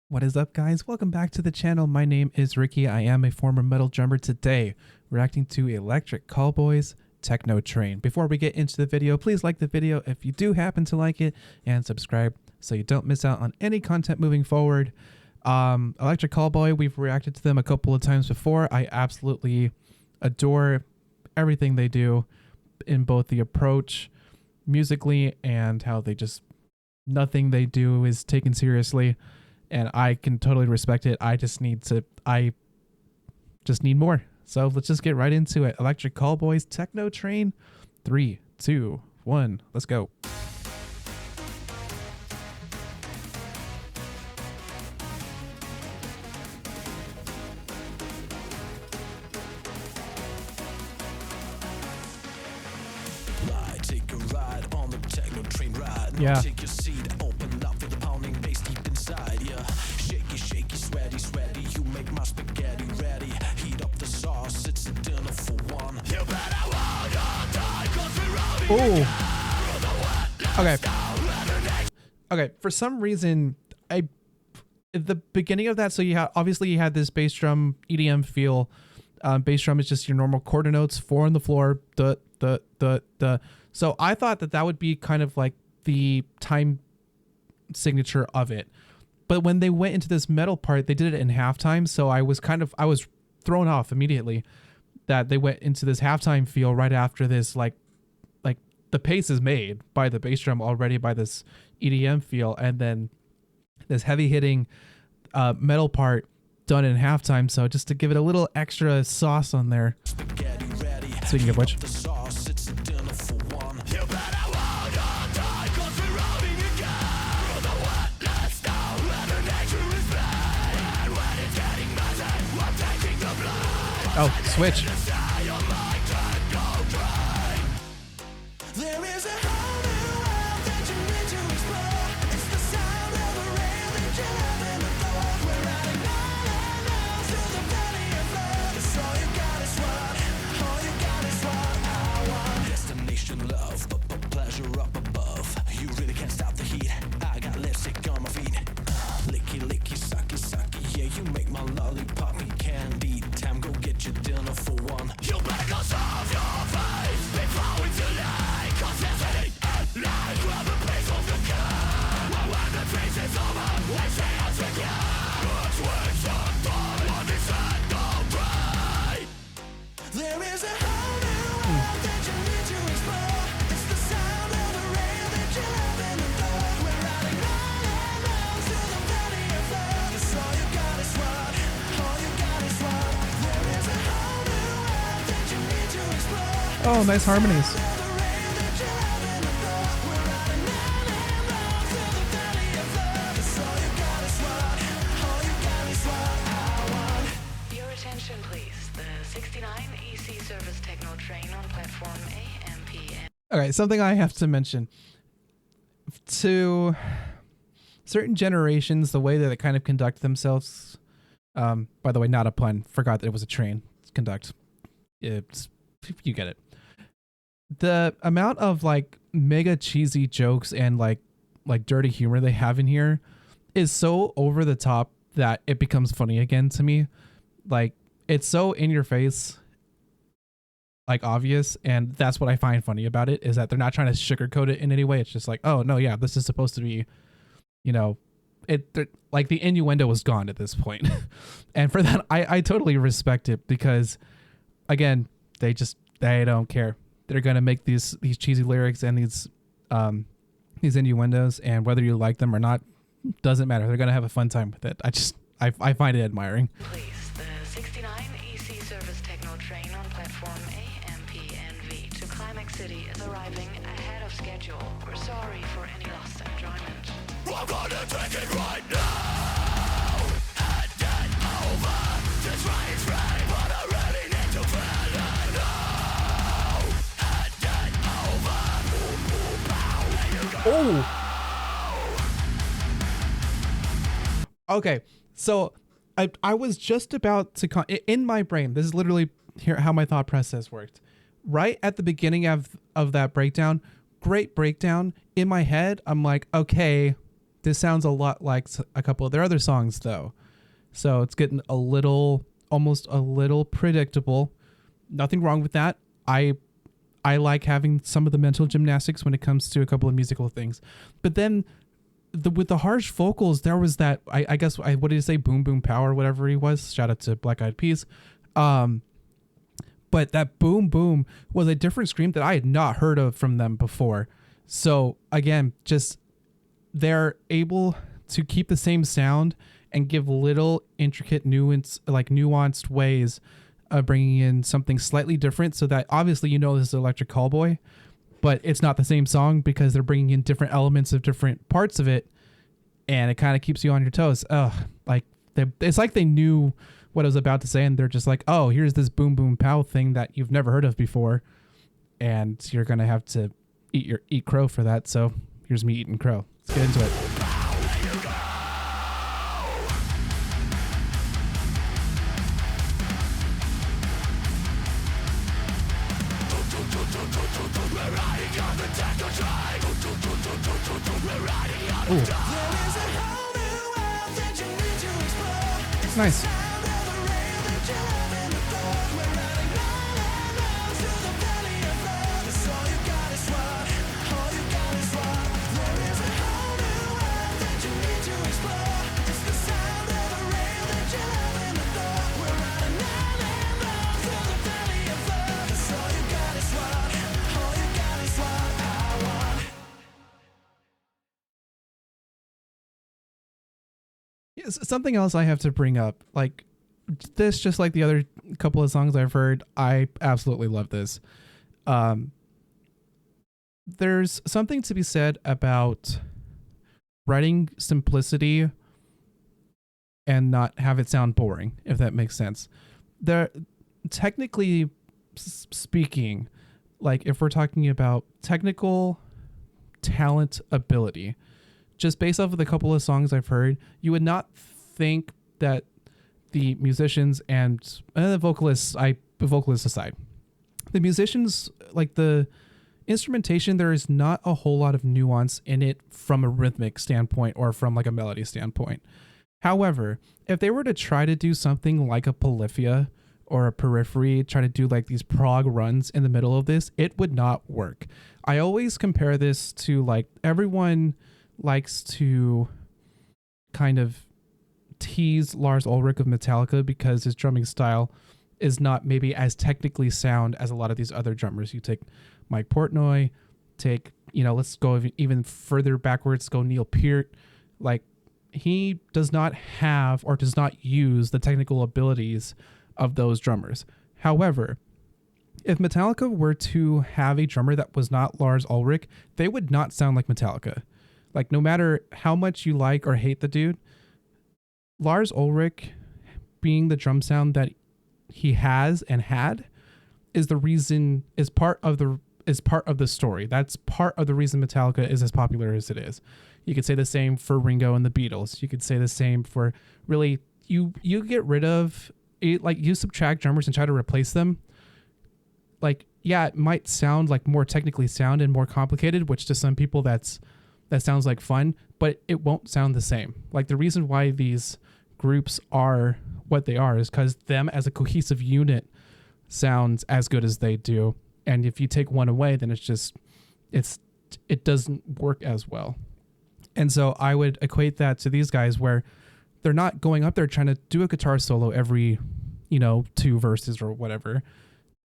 What is up, guys? Welcome back to the channel. My name is Ricky. I am a former metal drummer. Today, reacting to Electric Callboy's Tekkno Train. Before we get into the video, please like the video if you do happen to like it, and subscribe so you don't miss out on any content moving forward. Electric Callboy, we've reacted to them a couple of times before. I absolutely adore everything they do in both the approach musically and how they just, nothing they do is taken seriously. And I can totally respect it. I just need more. So let's just get right into it. Electric Callboy's Tekkno Train. 3, 2, 1, let's go. Take a ride on the Tekkno train ride. Yeah. Take your seat, open up for the pounding bass deep inside. Yeah. Shaky, shaky, sweaty, sweaty. You make my spaghetti ready. Heat up the sauce, it's a dinner for one. You better hold on tight, 'cause we're rolling Okay. Okay. For some reason, at the beginning of that, so obviously you had this bass drum EDM feel. Bass drum is just your normal quarter notes, 4 on the floor, duh, duh, duh, duh. So I thought that would be kind of like the time signature of it. But when they went into this metal part, they did it in halftime. So I was thrown off immediately that they went into this halftime feel right after this, like the pace is made by the bass drum already by this EDM feel. And then this heavy hitting metal part done in halftime. So just to give it a little extra sauce on there. Speaking of which. Oh, switch. Destination love, but pleasure up above. You really can't stop the heat. I got lipstick on my feet. Licky, licky, sucky, sucky. Yeah, you make my lollipop candy. Time, go get your dinner for one. You better go solve your face before it's too late. 'Cause there's an at night. Grab a piece of the car. When the face is over, we say I'll trick you. Good switch on time on this end of right. There is a whole new world that you need to explore. It's the sound of the rain that you have in the floor. We're riding round and round till the very floor. That's all you got is what, all you got is what. There is a whole new world that you need to explore. Oh, nice harmonies. Your attention, please. The 69 EC service Tekkno train on platform A, M, P, and Okay, something I have to mention. To certain generations, the way that they kind of conduct themselves, by the way, not a pun, forgot that it was a train. Conduct. It's, you get it. The amount of like mega cheesy jokes and like dirty humor they have in here is so over the top that it becomes funny again to me. Like, it's so in your face, like obvious, and that's what I find funny about it, is that they're not trying to sugarcoat it in any way. It's just like, oh no, yeah, this is supposed to be, like the innuendo was gone at this point. And for that, I totally respect it, because again, they don't care. They're gonna make these cheesy lyrics and these innuendos, and whether you like them or not doesn't matter. They're gonna have a fun time with it. I find it admiring. please. The 69 EC service Tekkno train on platform A, M, P, and V to Climax City is arriving ahead of schedule. We're sorry for any lost enjoyment. I'm gonna take it right now and get over this running train, but I really need to feel it now and get over. Oh. Okay, so I was just about to in my brain. This is literally here how my thought process worked. Right at the beginning of that breakdown, great breakdown. In my head, I'm like, okay, This sounds a lot like a couple of their other songs, though. So it's getting almost a little predictable. Nothing wrong with that. I like having some of the mental gymnastics when it comes to a couple of musical things. But then with the harsh vocals, there was that, I guess, what did he say? Boom, boom, power, whatever he was. Shout out to Black Eyed Peas. But that boom, boom was a different scream that I had not heard of from them before. So again, just they're able to keep the same sound and give little intricate nuanced ways of bringing in something slightly different, so that obviously this is Electric Callboy, but it's not the same song because they're bringing in different elements of different parts of it, and it kind of keeps you on your toes. It's like they knew what I was about to say, and they're just like, oh, here's this boom boom pow thing that you've never heard of before, and you're gonna have to eat crow for that. So here's me eating crow. Let's get into it. Ooh. Nice. Something else I have to bring up, like this, just like the other couple of songs I've heard, I absolutely love this. There's something to be said about writing simplicity and not have it sound boring, if that makes sense. There, technically speaking, like if we're talking about technical talent ability, just based off of the couple of songs I've heard, you would not think that the musicians and the vocalists aside, the musicians, like the instrumentation, there is not a whole lot of nuance in it from a rhythmic standpoint or from like a melody standpoint. However, if they were to try to do something like a Polyphia or a Periphery, try to do like these prog runs in the middle of this, it would not work. I always compare this to, like, everyone likes to kind of tease Lars Ulrich of Metallica because his drumming style is not maybe as technically sound as a lot of these other drummers. You take Mike Portnoy, let's go even further backwards, go Neil Peart. Like, he does not have or does not use the technical abilities of those drummers. However, if Metallica were to have a drummer that was not Lars Ulrich, they would not sound like Metallica. Like, no matter how much you like or hate the dude, Lars Ulrich being the drum sound that he has and had is part of the story. That's part of the reason Metallica is as popular as it is. You could say the same for Ringo and the Beatles. You could say the same for, really, you get rid of it, like, you subtract drummers and try to replace them. Like, yeah, it might sound like more technically sound and more complicated, which to some people that sounds like fun, but it won't sound the same. Like, the reason why these groups are what they are is because them as a cohesive unit sounds as good as they do. And if you take one away, then it doesn't work as well. And so I would equate that to these guys, where they're not going up there trying to do a guitar solo every, 2 verses or whatever.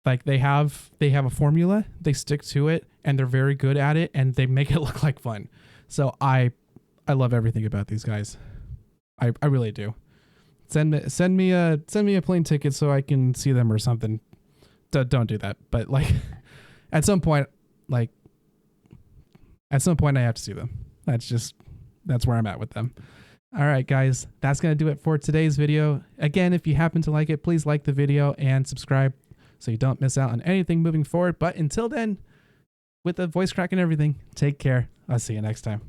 Like, they have a formula, they stick to it, and they're very good at it, and they make it look like fun. So I love everything about these guys. I really do. Send me a plane ticket so I can see them or something. Don't do that. But, like, at some point I have to see them. That's where I'm at with them. All right, guys, that's going to do it for today's video. Again, if you happen to like it, please like the video and subscribe so you don't miss out on anything moving forward. But until then, with the voice crack and everything, take care. I'll see you next time.